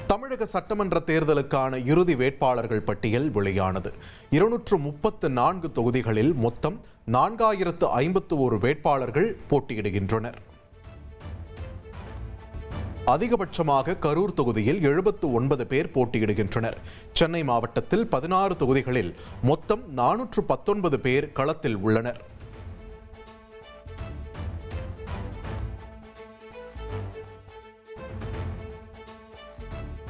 தமிழக சட்டமன்ற தேர்தலுக்கான இறுதி வேட்பாளர்கள் பட்டியல் வெளியானது. 234 தொகுதிகளில் மொத்தம் 4051 வேட்பாளர்கள் போட்டியிடுகின்றனர். அதிகபட்சமாக கரூர் தொகுதியில் 79 பேர் போட்டியிடுகின்றனர். சென்னை மாவட்டத்தில் 16 தொகுதிகளில் மொத்தம் 419 பேர் களத்தில் உள்ளனர்.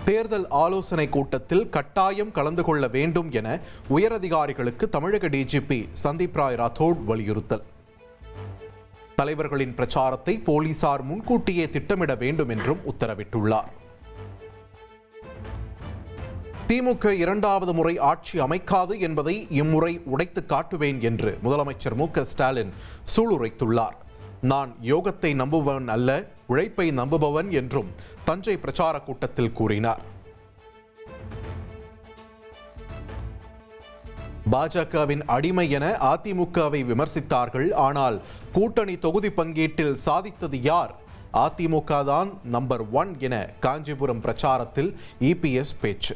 தேர்தல் ஆலோசனை கூட்டத்தில் கட்டாயம் கலந்து கொள்ள வேண்டும் என உயரதிகாரிகளுக்கு தமிழக டிஜிபி சந்தீப் ராய் ராத்தோட் வலியுறுத்தல். தலைவர்களின் பிரச்சாரத்தை போலீசார் முன்கூட்டியே திட்டமிட வேண்டும் என்றும் உத்தரவிட்டுள்ளார். திமுக இரண்டாவது முறை ஆட்சி அமைக்காது என்பதை இம்முறை உடைத்து காட்டுவேன் என்று முதலமைச்சர் மு.க. ஸ்டாலின் சூளுரைத்துள்ளார். நான் யோகத்தை நம்புபவன் அல்ல, உழைப்பை நம்புபவன் என்றும் தஞ்சை பிரச்சார கூட்டத்தில் கூறினார். பாஜகவின் அடிமை என அதிமுகவை விமர்சித்தார்கள். ஆனால் கூட்டணி தொகுதி பங்கீட்டில் சாதித்தது யார்? அதிமுக தான் நம்பர் 1 என காஞ்சிபுரம் பிரச்சாரத்தில் இபிஎஸ் பேச்சு.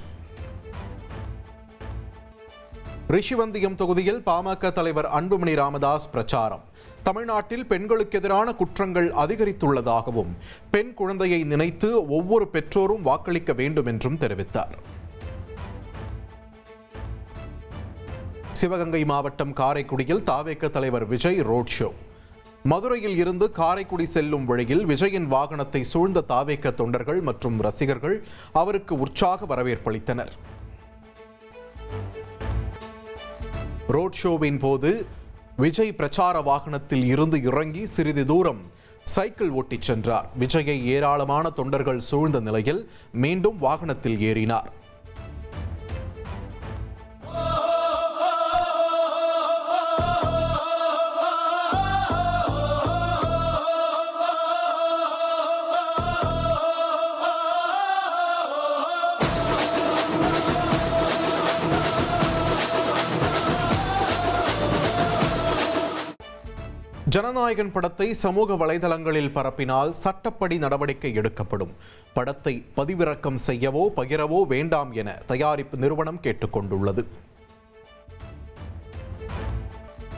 ரிஷிவந்தியம் தொகுதியில் பாமக தலைவர் அன்புமணி ராமதாஸ் பிரச்சாரம். தமிழ்நாட்டில் பெண்களுக்கு எதிரான குற்றங்கள் அதிகரித்துள்ளதாகவும் பெண் குழந்தையை நினைத்து ஒவ்வொரு பெற்றோரும் வாக்களிக்க வேண்டும் என்றும் தெரிவித்தார். சிவகங்கை மாவட்டம் காரைக்குடியில் தாவேக தலைவர் விஜய் ரோட் ஷோ. மதுரையில் இருந்து காரைக்குடி செல்லும் வழியில் விஜயின் வாகனத்தை சூழ்ந்த தாவேக தொண்டர்கள் மற்றும் ரசிகர்கள் அவருக்கு உற்சாக வரவேற்பளித்தனர். ரோட் ஷோவின் போது விஜய் பிரச்சார வாகனத்தில் இருந்து இறங்கி சிறிது தூரம் சைக்கிள் ஓட்டிச் சென்றார். விஜயை ஏராளமான தொண்டர்கள் சூழ்ந்த நிலையில் மீண்டும் வாகனத்தில் ஏறினார். ஜனநாயகன் படத்தை சமூக வலைதளங்களில் பரப்பினால் சட்டப்படி நடவடிக்கை எடுக்கப்படும். படத்தை பதிவிறக்கம் செய்யவோ பகிரவோ வேண்டாம் என தயாரிப்பு நிறுவனம் கேட்டுக்கொண்டுள்ளது.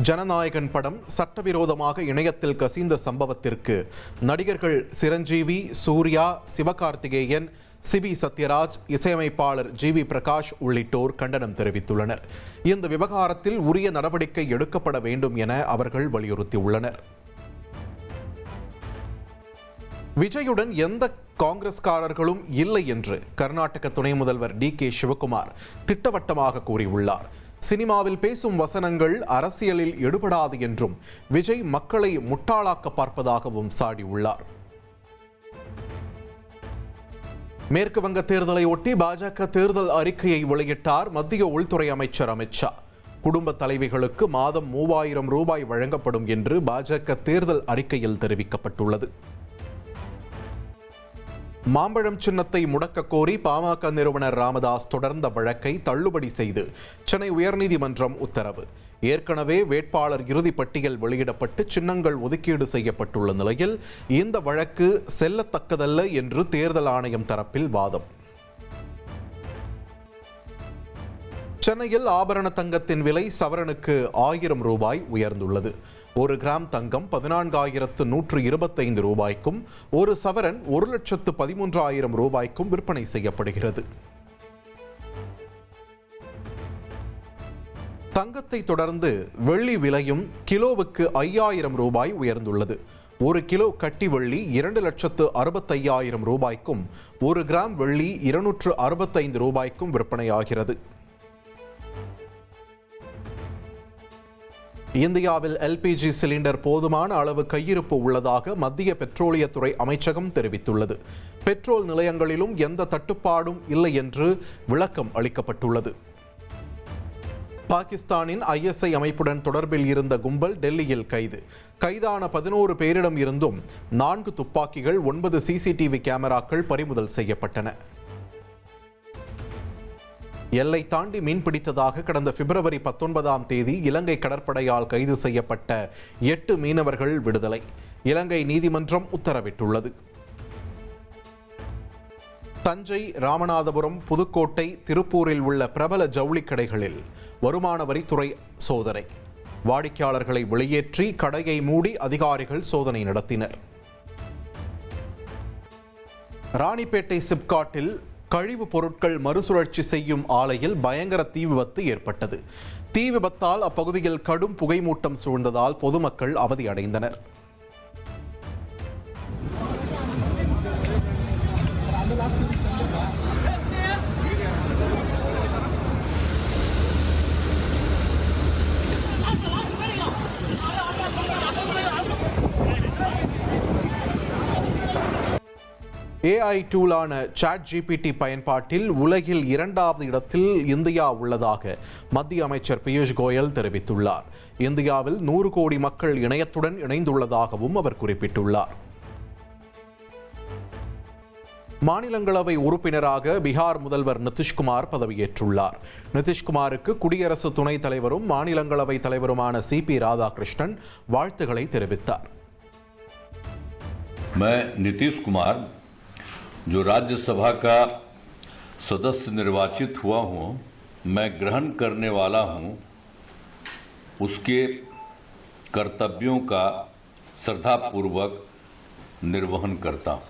ஜனநாயகன் படம் சட்டவிரோதமாக இணையத்தில் கசிந்த சம்பவத்திற்கு நடிகர்கள் சிரஞ்சீவி, சூர்யா, சிவகார்த்திகேயன், சிபி சத்யராஜ், இசையமைப்பாளர் ஜிவி பிரகாஷ் உள்ளிட்டோர் கண்டனம் தெரிவித்துள்ளனர். இந்த விவகாரத்தில் உரிய நடவடிக்கை எடுக்கப்பட வேண்டும் என அவர்கள் வலியுறுத்தியுள்ளனர். விஜயுடன் எந்த காங்கிரஸ்காரர்களும் இல்லை என்று கர்நாடக துணை முதல்வர் டி.கே. சிவகுமார் திட்டவட்டமாக கூறியுள்ளார். சினிமாவில் பேசும் வசனங்கள் அரசியலில் எடுபடாது என்றும் விஜய் மக்களை முட்டாளாக்க பார்ப்பதாகவும் சாடியுள்ளார். மேற்கு வங்க தேர்தலை ஒட்டி பாஜக தேர்தல் அறிக்கையை வெளியிட்டார் மத்திய உள்துறை அமைச்சர் அமித் ஷா. குடும்ப தலைவிகளுக்கு மாதம் 3000 ரூபாய் வழங்கப்படும் என்று பாஜக தேர்தல் அறிக்கையில் தெரிவிக்கப்பட்டுள்ளது. மாம்பழம் சின்னத்தை முடக்க கோரி பாமக நிறுவனர் ராமதாஸ் தொடர்ந்த வழக்கை தள்ளுபடி செய்து சென்னை உயர்நீதிமன்றம் உத்தரவு. ஏற்கனவே வேட்பாளர் இறுதி பட்டியல் வெளியிடப்பட்டு சின்னங்கள் ஒதுக்கீடு செய்யப்பட்டுள்ள நிலையில் இந்த வழக்கு செல்லத்தக்கதல்ல என்று தேர்தல் ஆணையம் தரப்பில் வாதம். சென்னையில் ஆபரண தங்கத்தின் விலை சவரனுக்கு 1000 ரூபாய் உயர்ந்துள்ளது. 1 கிராம் தங்கம் 14,125 ரூபாய்க்கும், ஒரு சவரன் 1,13,000 ரூபாய்க்கும் விற்பனை செய்யப்படுகிறது. தங்கத்தை தொடர்ந்து வெள்ளி விலையும் கிலோவுக்கு 5000 ரூபாய் உயர்ந்துள்ளது. 1 கிலோ கட்டி வெள்ளி 2,65,000 ரூபாய்க்கும், 1 கிராம் வெள்ளி 265 ரூபாய்க்கும் விற்பனையாகிறது. இந்தியாவில் எல்பிஜி சிலிண்டர் போதுமான அளவு கையிருப்பு உள்ளதாக மத்திய பெட்ரோலியத்துறை அமைச்சகம் தெரிவித்துள்ளது. பெட்ரோல் நிலையங்களிலும் எந்த தட்டுப்பாடும் இல்லை என்று விளக்கம் அளிக்கப்பட்டுள்ளது. பாகிஸ்தானின் ISI அமைப்புடன் தொடர்பில் இருந்த கும்பல் டெல்லியில் கைதான 11 பேரிடம் இருந்தும் 4 துப்பாக்கிகள், 9 CCTV கேமராக்கள் பறிமுதல் செய்யப்பட்டன. எல்லை தாண்டி மீன்பிடித்ததாக கடந்த பிப்ரவரி 19ஆம் தேதி இலங்கை கடற்படையால் கைது செய்யப்பட்ட 8 மீனவர்கள் விடுதலை. இலங்கை நீதிமன்றம் உத்தரவிட்டுள்ளது. தஞ்சை, ராமநாதபுரம், புதுக்கோட்டை, திருப்பூரில் உள்ள பிரபல ஜவுளி கடைகளில் வருமான வரித்துறை சோதனை. வாடிக்கையாளர்களை வெளியேற்றி கடையை மூடி அதிகாரிகள் சோதனை நடத்தினர். ராணிப்பேட்டை சிப்காட்டில் கழிவுப் பொருட்கள் மறுசுழற்சி செய்யும் ஆலையில் பயங்கர தீ விபத்து ஏற்பட்டது. தீ விபத்தால் அப்பகுதியில் கடும் புகைமூட்டம் சூழ்ந்ததால் பொதுமக்கள் அவதியடைந்தனர். AI டூலான ChatGPT பயன்பாட்டில் உலகில் 2வது இடத்தில் இந்தியா உள்ளதாக மத்திய அமைச்சர் பியூஷ் கோயல் தெரிவித்துள்ளார். இந்தியாவில் 100 கோடி மக்கள் இணையத்துடன் இணைந்துள்ளதாகவும் அவர் குறிப்பிட்டுள்ளார். மாநிலங்களவை உறுப்பினராக பீகார் முதல்வர் நிதிஷ்குமார் பதவியேற்றுள்ளார். நிதிஷ்குமாருக்கு குடியரசு துணைத் தலைவரும் மாநிலங்களவை தலைவருமான CP ராதாகிருஷ்ணன் வாழ்த்துக்களை தெரிவித்தார். நிதிஷ் குமார் जो राज्यसभा का सदस्य निर्वाचित हुआ हूं, मैं ग्रहण करने वाला हूं, उसके कर्तव्यों का श्रद्धापूर्वक निर्वहन करता हूं.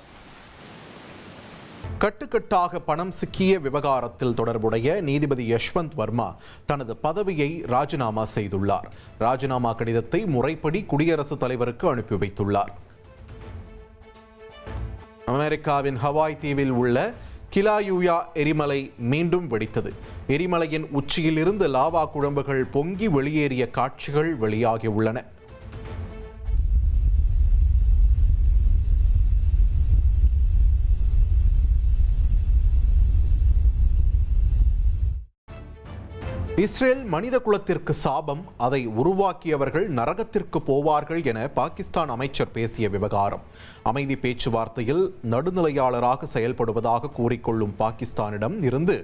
கட்டுக்கட்டாக பணம் சிக்கிய விவகாரத்தில் தொடர்புடைய நீதிபதி யஷ்வந்த் வர்மா தனது பதவியை ராஜினாமா செய்துள்ளார். ராஜினாமா கடிதத்தை முறைப்படி குடியரசுத் தலைவருக்கு அனுப்பி வைத்துள்ளார். அமெரிக்காவின் ஹவாய் தீவில் உள்ள கிலாயூயா எரிமலை மீண்டும் வெடித்தது. எரிமலையின் உச்சியில் இருந்து லாவா குழம்புகள் பொங்கி வெளியேறிய காட்சிகள் வெளியாகியுள்ளன. இஸ்ரேல் மனித குலத்திற்கு சாபம், அதை உருவாக்கியவர்கள் நரகத்திற்கு போவார்கள் என பாகிஸ்தான் அமைச்சர் பேசிய விவகாரம். அமைதி பேச்சுவார்த்தையில் நடுநிலையாளராக செயல்படுவதாக கூறிக்கொள்ளும் பாகிஸ்தானிடம் இருந்து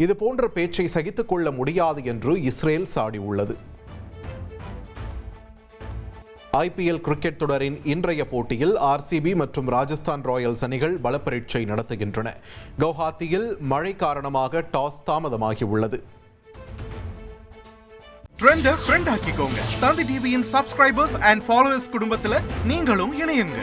இதுபோன்ற பேச்சை சகித்துக் கொள்ள முடியாது என்று இஸ்ரேல் சாடியுள்ளது. IPL கிரிக்கெட் தொடரின் இன்றைய போட்டியில் RCB மற்றும் ராஜஸ்தான் ராயல்ஸ் அணிகள் பலப்பரீட்சை நடத்துகின்றன. கவுஹாத்தியில் மழை காரணமாக டாஸ் தாமதமாகியுள்ளது. ட்ரெண்டை ஃப்ரெண்ட் ஆக்கிக்கோங்க. தந்தி டிவியின் சப்ஸ்கிரைபர்ஸ் அண்ட் ஃபாலோவர்ஸ் குடும்பத்தில் நீங்களும் இணையுங்க.